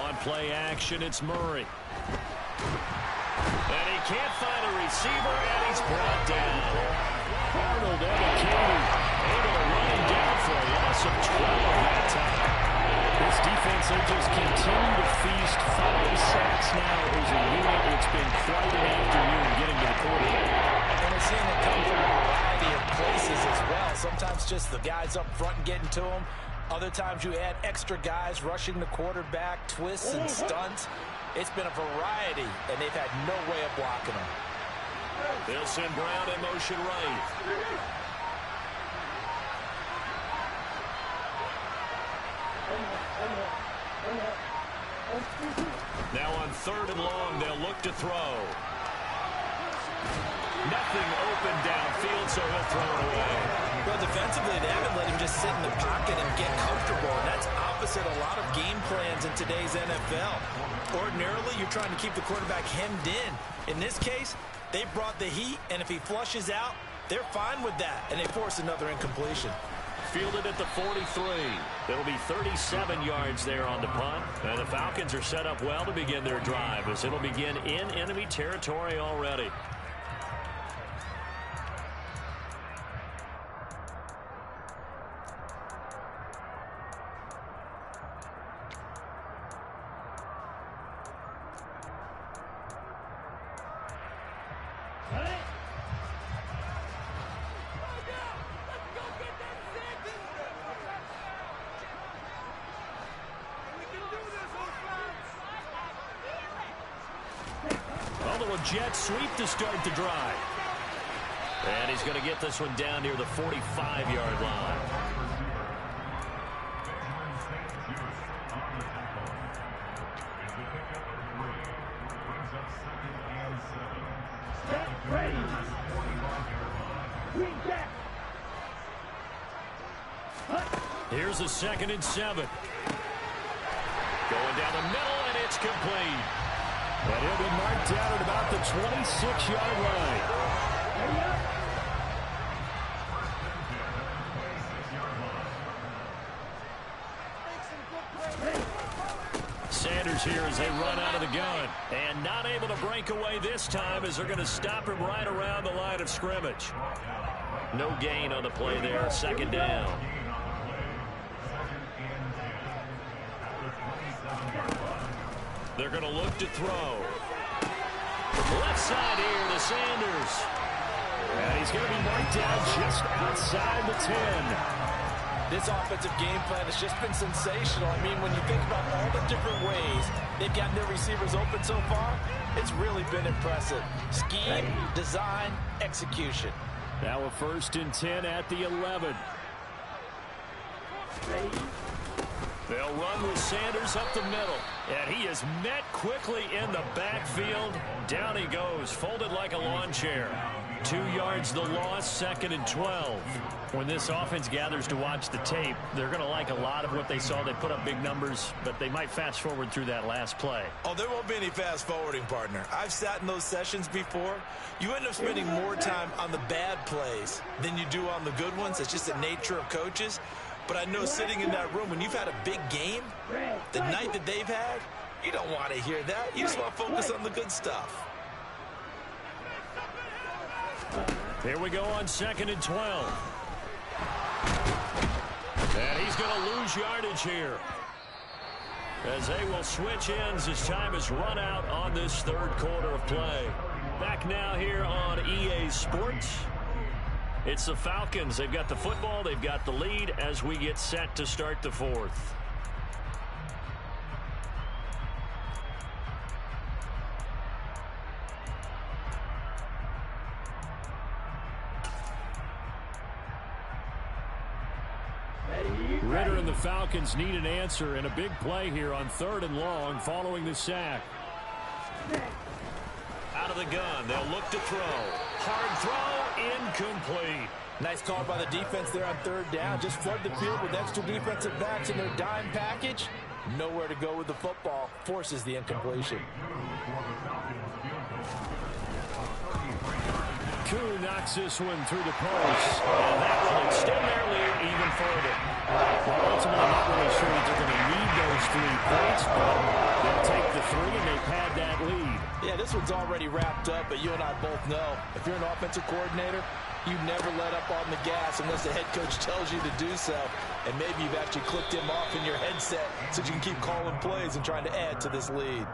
On play action, it's Murray. And he can't find a receiver, and he's brought down. Arnold Ebiketie able to run him down for a loss of 12 that time. This defense, they just continue to feast. 5 sacks now as a unit. It's been quite an afternoon getting to the quarterback. And we're seeing it come from a variety of places as well. Sometimes just the guys up front and getting to them. Other times you add extra guys rushing the quarterback, twists and stunts. It's been a variety, and they've had no way of blocking them. They'll send Brown in motion right. Now on 3rd and long, they'll look to throw. Nothing open downfield, so he'll throw it away. Well, defensively, they haven't let him just sit in the pocket and get comfortable, and that's opposite a lot of game plans in today's NFL. Ordinarily, you're trying to keep the quarterback hemmed in. In this case, they brought the heat, and if he flushes out, they're fine with that, and they force another incompletion. Fielded at the 43. It'll be 37 yards there on the punt, and the Falcons are set up well to begin their drive as it'll begin in enemy territory already. jet sweep to start the drive. And he's going to get this one down near the 45-yard line. Here's a 2nd and 7. Going down the middle, and it's complete. And he'll be marked down at about the 26-yard line. Sanders here as they run out of the gun. And not able to break away this time as they're going to stop him right around the line of scrimmage. No gain on the play there. 2nd down. They're going to look to throw. Left side here to Sanders. And he's going to be marked down just outside the 10. This offensive game plan has just been sensational. I mean, when you think about all the different ways they've gotten their receivers open so far, it's really been impressive. Scheme, design, execution. Now a 1st and 10 at the 11. They'll run with Sanders up the middle. And he is met quickly in the backfield. Down he goes, folded like a lawn chair. 2 yards the loss, 2nd and 12. When this offense gathers to watch the tape, they're going to like a lot of what they saw. They put up big numbers, but they might fast forward through that last play. Oh, there won't be any fast forwarding, partner. I've sat in those sessions before. You end up spending more time on the bad plays than you do on the good ones. It's just the nature of coaches. But I know sitting in that room, when you've had a big game, the night that they've had, you don't want to hear that. You just want to focus on the good stuff. Here we go on 2nd and 12. And he's going to lose yardage here, as they will switch ends as time has run out on this 3rd quarter of play. Back now here on EA Sports. It's the Falcons. They've got the football. They've got the lead as we get set to start the 4th. Ritter and the Falcons need an answer and a big play here on 3rd and long following the sack. Out of the gun, they'll look to throw. Hard throw, incomplete. Nice call by the defense there on 3rd down. Just flood the field with extra defensive backs in their dime package. Nowhere to go with the football. Forces the incompletion. Koo knocks this one through the post. And that will extend their lead even further. Well, ultimately, I'm not really sure that they're going to need those 3 points, but they'll take the 3, and they've had that lead. Yeah, this one's already wrapped up, but you and I both know if you're an offensive coordinator, you never let up on the gas unless the head coach tells you to do so. And maybe you've actually clicked him off in your headset so you can keep calling plays and trying to add to this lead.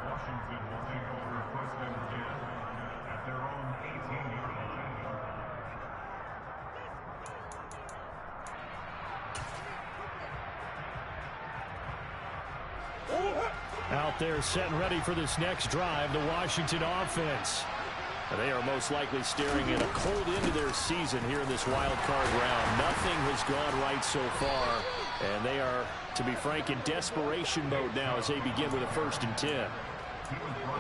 Out there set and ready for this next drive, the Washington offense. They are most likely staring at a cold end to their season here in this wild card round. Nothing has gone right so far, and they are, to be frank, in desperation mode now as they begin with a 1st and 10.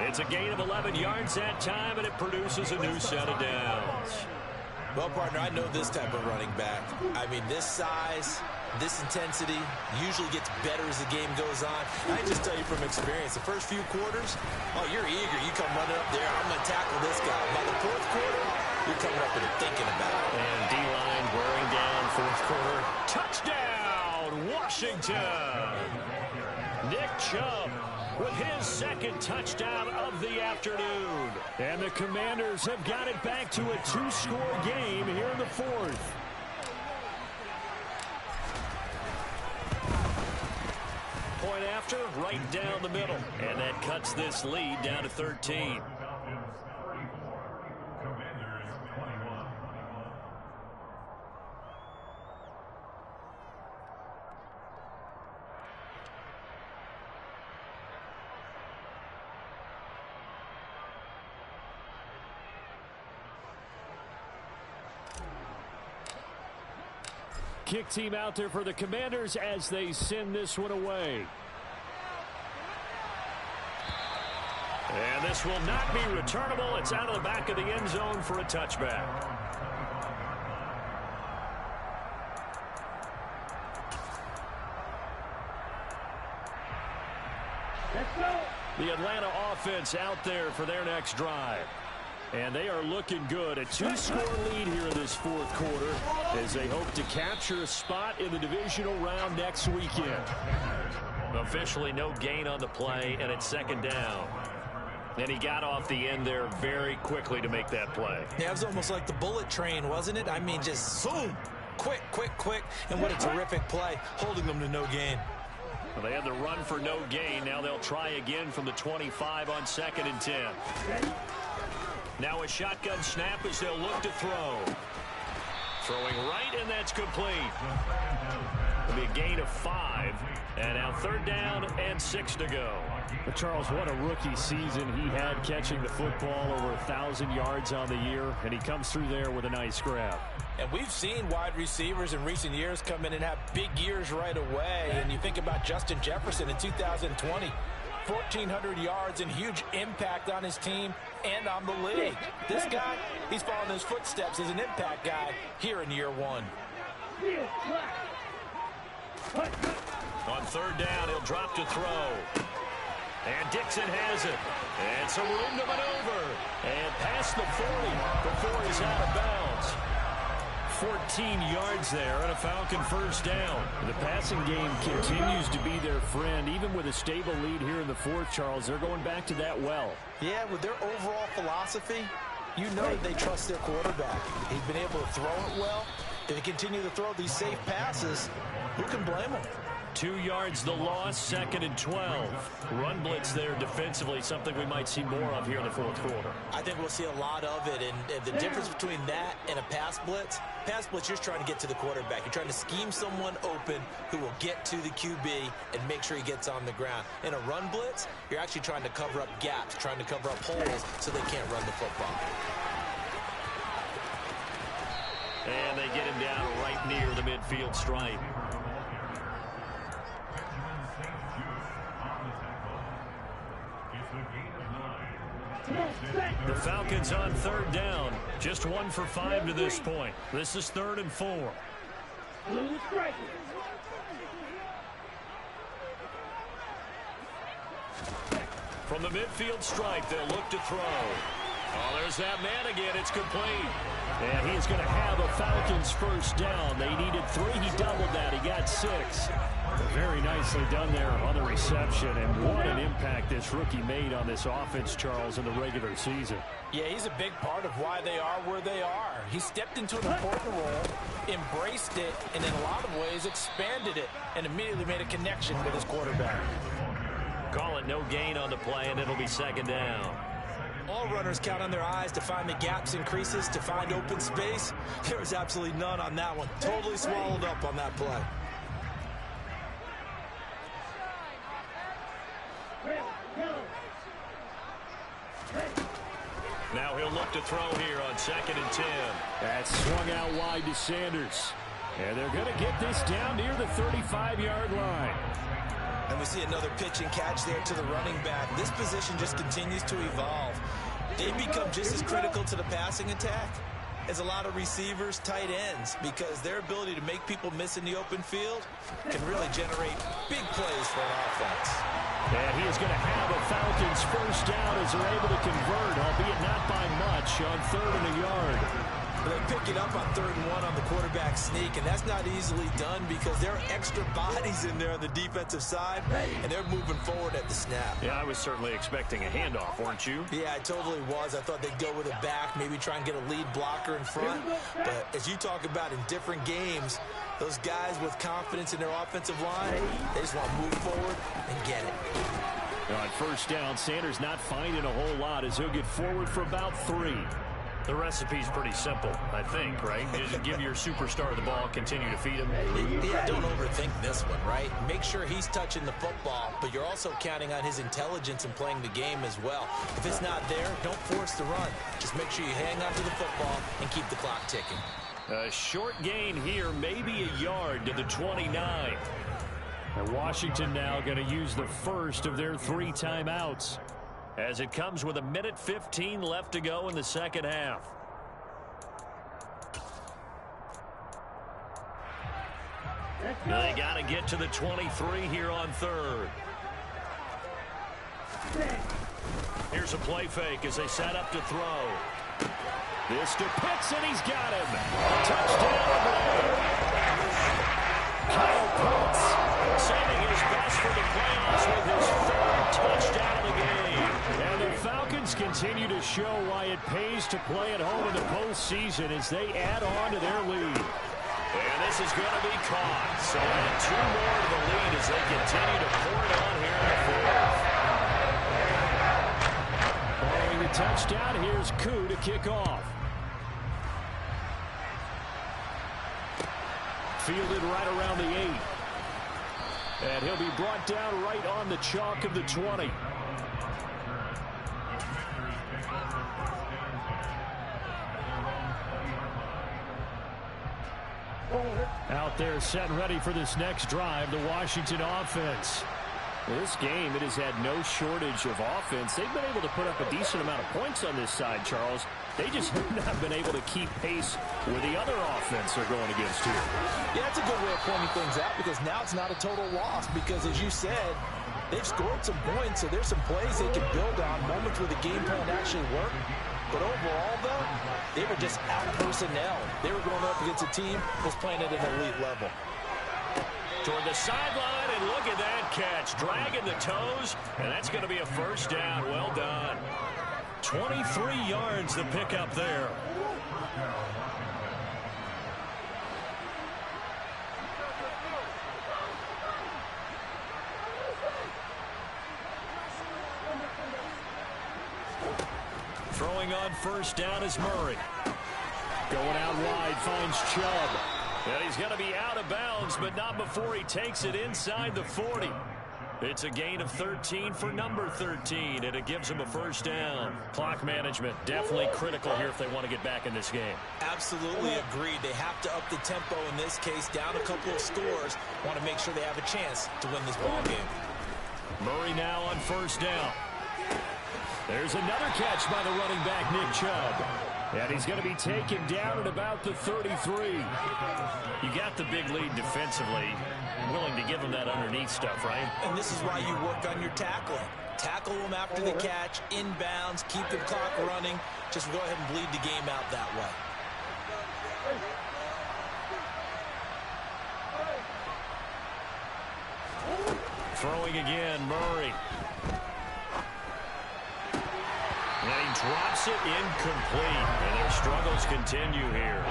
It's a gain of 11 yards that time, and it produces a new set of downs. Well, partner, I know this type of running back. I mean, this size, this intensity usually gets better as the game goes on. I just tell you from experience, the first few quarters, oh, you're eager. You come running up there, I'm going to tackle this guy. By the 4th quarter, you're coming up and thinking about it. And D-line wearing down 4th quarter. Touchdown, Washington! Nick Chubb with his 2nd touchdown of the afternoon. And the Commanders have got it back to a 2-score game here in the 4th. Point after, right down the middle. And that cuts this lead down to 13. Kick team out there for the Commanders as they send this one away. And this will not be returnable. It's out of the back of the end zone for a touchback. Let's go. The Atlanta offense out there for their next drive. And they are looking good. A 2-score lead here in this fourth quarter as they hope to capture a spot in the divisional round next weekend. Officially no gain on the play, and it's second down. And he got off the end there very quickly to make that play. Yeah, it was almost like the bullet train, wasn't it? I mean, just zoom. Quick, quick, quick. And what a terrific play, holding them to no gain. Well, they had the run for no gain. Now they'll try again from the 25 on 2nd and 10. Now a shotgun snap as they'll look to throw. Throwing right, and that's complete. It'll be a gain of 5. And now 3rd down and 6 to go. But Charles, what a rookie season he had catching the football, over 1,000 yards on the year, and he comes through there with a nice grab. And we've seen wide receivers in recent years come in and have big years right away. And you think about Justin Jefferson in 2020, 1,400 yards and huge impact on his team and on the league. This guy, he's following his footsteps as an impact guy here in year 1. On 3rd down, he'll drop to throw. And Dixon has it. And some room to maneuver. And past the 40 before he's out of bounds. 14 yards there and a Falcon 1st down. The passing game continues to be their friend. Even with a stable lead here in the 4th, Charles, they're going back to that well. Yeah, with their overall philosophy, you know they trust their quarterback. He's been able to throw it well. If they continue to throw these safe passes, who can blame them? 2 yards the loss, 2nd and 12. Run blitz there defensively, something we might see more of here in the 4th quarter. I think we'll see a lot of it, and the difference between that and a pass blitz, you're just trying to get to the quarterback. You're trying to scheme someone open who will get to the QB and make sure he gets on the ground. In a run blitz, you're actually trying to cover up gaps, trying to cover up holes so they can't run the football. And they get him down right near the midfield stripe. The Falcons on 3rd down. Just 1 for 5 to this point. This is 3rd and 4. From the midfield stripe, they'll look to throw. Oh, there's that man again. It's complete. And he's going to have a Falcons 1st down. They needed 3. He doubled that. He got 6. Very nicely done there on the reception. And what an impact this rookie made on this offense, Charles, in the regular season. Yeah, he's a big part of why they are where they are. He stepped into an important role, embraced it, and in a lot of ways expanded it, and immediately made a connection with his quarterback. Call it no gain on the play, and it'll be 2nd down. All runners count on their eyes to find the gaps and creases, to find open space. There was absolutely none on that one. Totally swallowed up on that play. Now he'll look to throw here on 2nd and 10. That's swung out wide to Sanders. And they're going to get this down near the 35-yard line. And we see another pitch and catch there to the running back. This position just continues to evolve. They become just as critical to the passing attack as a lot of receivers, tight ends, because their ability to make people miss in the open field can really generate big plays for an offense. And he is going to have a Falcons 1st down as they're able to convert, albeit not by much, on 3rd and a yard. They pick it up on 3rd and 1 on the quarterback sneak, and that's not easily done because there are extra bodies in there on the defensive side, and they're moving forward at the snap. Yeah, I was certainly expecting a handoff, weren't you? Yeah, I totally was. I thought they'd go with a back, maybe try and get a lead blocker in front. But as you talk about in different games, those guys with confidence in their offensive line, they just want to move forward and get it. On 1st down, Sanders not finding a whole lot as he'll get forward for about 3. The recipe's pretty simple, I think, right? You just give your superstar the ball, continue to feed him. Yeah, don't overthink this one, right? Make sure he's touching the football, but you're also counting on his intelligence in playing the game as well. If it's not there, don't force the run. Just make sure you hang on to the football and keep the clock ticking. A short gain here, maybe a yard to the 29. And Washington now going to use the first of their 3 timeouts, as it comes with 1:15 left to go in the second half. They got to get to the 23 here on third. Here's a play fake as they set up to throw. This to Pitts, and he's got him. Touchdown. Kyle Pitts saving his best for the playoffs with his 3rd touchdown of the game. And the Falcons continue to show why it pays to play at home in the postseason as they add on to their lead. And this is going to be caught. So add 2 more to the lead as they continue to pour it on here in the 4th. Following the touchdown, here's Koo to kick off. Fielded right around the 8. And he'll be brought down right on the chalk of the 20. Out there set and ready for this next drive, the Washington offense. Well, this game, it has had no shortage of offense. They've been able to put up a decent amount of points on this side, Charles. They just have not been able to keep pace with the other offense they're going against here. Yeah, that's a good way of pointing things out, because now it's not a total loss, because as you said, they've scored some points, so there's some plays they can build on, moments where the game plan actually worked. But overall, though, they were just out-personnel. They were going up against a team that was playing at an elite level. Toward the sideline, and look at that catch. Dragging the toes, and that's going to be a first down. Well done. 23 yards to pick up there. Throwing on first down is Murray. Going out wide, finds Chubb. And he's going to be out of bounds, but not before he takes it inside the 40. It's a gain of 13 for number 13, and it gives him a first down. Clock management definitely critical here if they want to get back in this game. Absolutely agreed. They have to up the tempo in this case, down a couple of scores. Want to make sure they have a chance to win this ball game. Murray now on first down. There's another catch by the running back, Nick Chubb. And he's going to be taken down at about the 33. You got the big lead defensively. Willing to give him that underneath stuff, right? And this is why you work on your tackling. Tackle him after the catch, inbounds, keep the clock running. Just go ahead and bleed the game out that way. Throwing again, Murray. And he drops it incomplete. And their struggles continue here.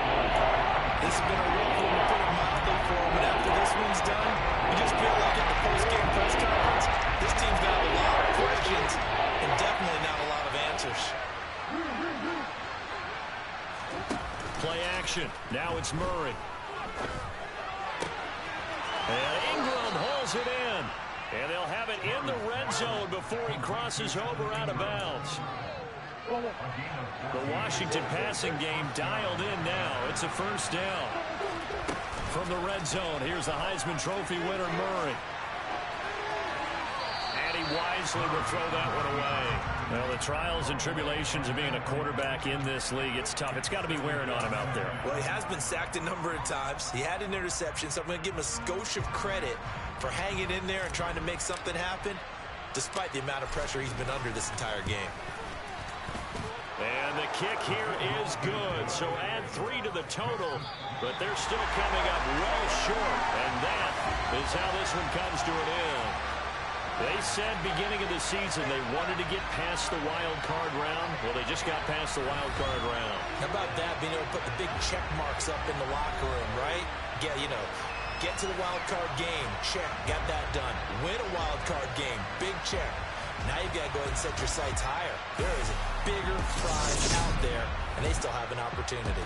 This has been a rough one, to put it mildly, for him. But after this one's done, you just feel like at the post-game press conference, this team's got a lot of questions and definitely not a lot of answers. Play action. Now it's Murray. And Ingram hauls it in. And they'll have it in the red zone before he crosses over out of bounds. The Washington passing game dialed in now. It's a first down. From the red zone, here's the Heisman Trophy winner, Murray. And he wisely will throw that one away. Well, the trials and tribulations of being a quarterback in this league, it's tough. It's got to be wearing on him out there. Well, he has been sacked a number of times. He had an interception, so I'm going to give him a skosh of credit for hanging in there and trying to make something happen, despite the amount of pressure he's been under this entire game. And the kick here is good, so add 3 to the total, but they're still coming up well short, and that is how this one comes to an end. They said beginning of the season they wanted to get past the wild card round. Well, they just got past the wild card round. How about that, being able to put the big check marks up in the locker room, right? Get to the wild card game, check, got that done. Win a wild card game, big check. Now you've got to go ahead and set your sights higher. There is a bigger prize out there, and they still have an opportunity.